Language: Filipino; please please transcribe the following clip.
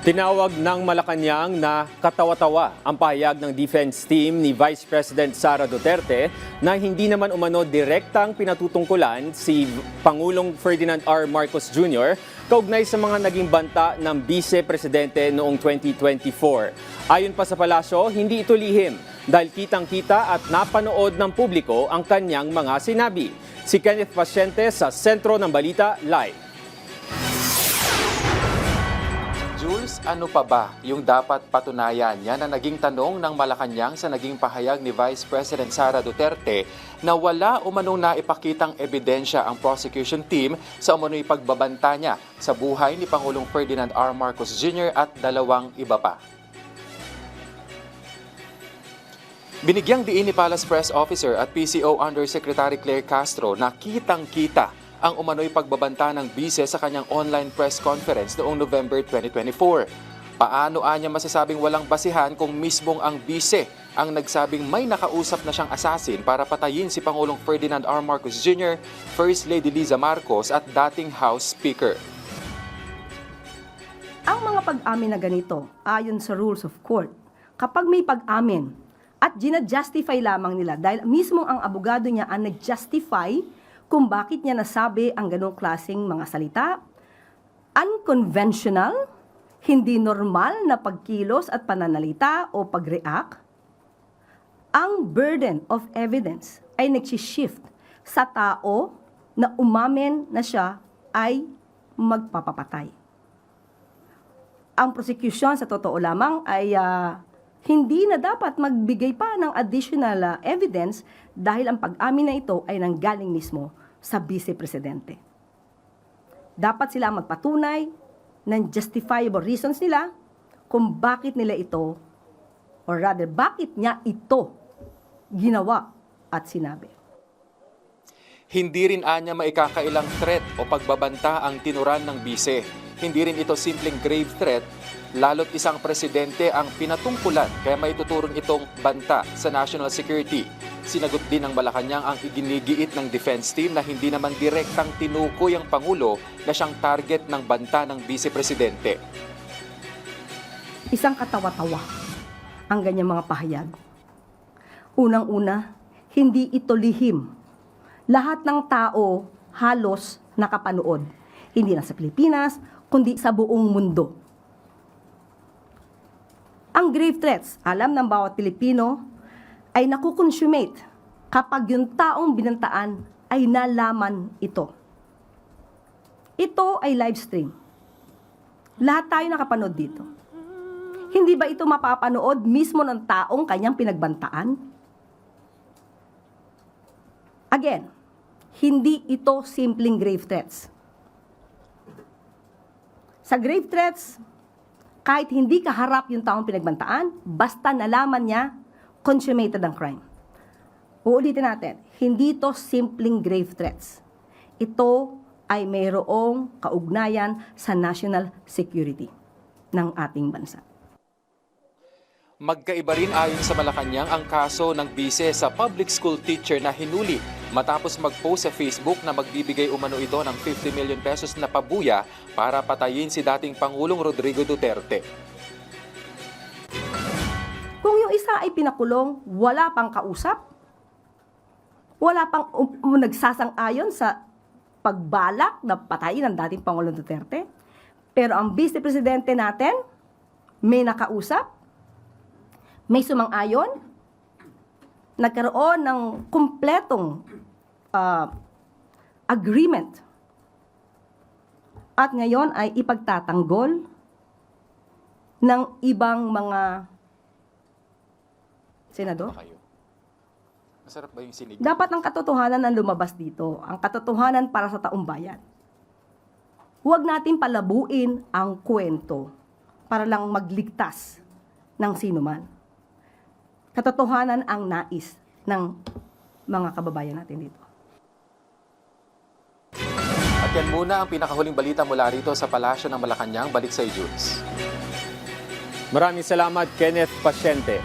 Tinawag ng Malacanang na katawa-tawa ang pahayag ng defense team ni Vice President Sara Duterte na hindi naman umano direktang pinatutungkulan si Pangulong Ferdinand R. Marcos Jr. kaugnay sa mga naging banta ng Vice Presidente noong 2024. Ayon pa sa palasyo, hindi ito lihim dahil kitang-kita at napanood ng publiko ang kanyang mga sinabi. Si Kenneth Pasyente sa Sentro ng Balita Live. Jules, ano pa ba yung dapat patunayan? Yan ang naging tanong ng Malacanang sa naging pahayag ni Vice President Sara Duterte na wala umanong naipakitang ebidensya ang prosecution team sa umano'y pagbabanta niya sa buhay ni Pangulong Ferdinand R. Marcos Jr. at dalawang iba pa. Binigyang diin ni Palace Press Officer at PCO Undersecretary Claire Castro na kitang-kita ang umano'y pagbabanta ng bise sa kanyang online press conference noong November 2024. Paano anya masasabing walang basihan kung mismong ang bise ang nagsabing may nakausap na siyang assassin para patayin si Pangulong Ferdinand R. Marcos Jr., First Lady Liza Marcos at dating House Speaker. Ang mga pag-amin na ganito, ayon sa rules of court, kapag may pag-amin at ginajustify lamang nila dahil mismo ang abogado niya ang nag-justify kung bakit niya nasabi ang ganong klaseng mga salita, unconventional, hindi normal na pagkilos at pananalita o pag-react, ang burden of evidence ay nagsishift sa tao na umamin na siya ay magpapapatay. Ang prosecution sa totoo lamang ay hindi na dapat magbigay pa ng additional evidence dahil ang pag-amin na ito ay nanggaling mismo sa Vice Presidente. Dapat sila magpatunay ng justifiable reasons nila kung bakit nila ito, or rather, bakit niya ito ginawa at sinabi. Hindi rin anya maikakailang threat o pagbabanta ang tinuran ng bise. Hindi rin ito simpleng grave threat, lalo't isang presidente ang pinatungkulan kaya may tuturong itong banta sa national security. Sinagot din ng Malacanang ang iginigiit ng defense team na hindi naman direktang tinukoy ang Pangulo na siyang target ng banta ng vice-presidente. Isang katawa-tawa ang ganyang mga pahayag. Unang-una, hindi ito lihim. Lahat ng tao halos nakapanood. Hindi lang sa Pilipinas, kundi sa buong mundo. Ang grave threats, alam ng bawat Pilipino, ay nakukonsummate kapag yung taong binantaan ay nalaman ito. Ito ay live stream. Lahat tayo nakapanood dito. Hindi ba ito mapapanood mismo ng taong kanyang pinagbantaan? Again, hindi ito simpleng grave threats. Sa grave threats, kahit hindi kaharap yung taong pinagbantaan, basta nalaman niya, consummated ang crime. Uulitin natin, hindi ito simpleng grave threats. Ito ay mayroong kaugnayan sa national security ng ating bansa. Magkaiba rin ayon sa Malacanang ang kaso ng bise sa public school teacher na hinuli matapos mag-post sa Facebook na magbibigay umano ito ng 50 million pesos na pabuya para patayin si dating Pangulong Rodrigo Duterte. Kung yung isa ay pinakulong, wala pang kausap, wala pang nagsasang-ayon sa pagbalak na patayin ng dating Pangulong Duterte, pero ang Vice Presidente natin, may nakausap, may sumang-ayon, nagkaroon ng kumpletong agreement. At ngayon ay ipagtatanggol ng ibang mga senador. Masarap ba yung sinig? Dapat ang katotohanan ang lumabas dito, ang katotohanan para sa taong bayan. Huwag natin palabuin ang kwento para lang magligtas ng sinuman. Katotohanan ang nais ng mga kababayan natin dito. At yan muna ang pinakahuling balita mula rito sa Palasyo ng Malacanang. Balik sa Jules. Maraming salamat, Kenneth Pasyente.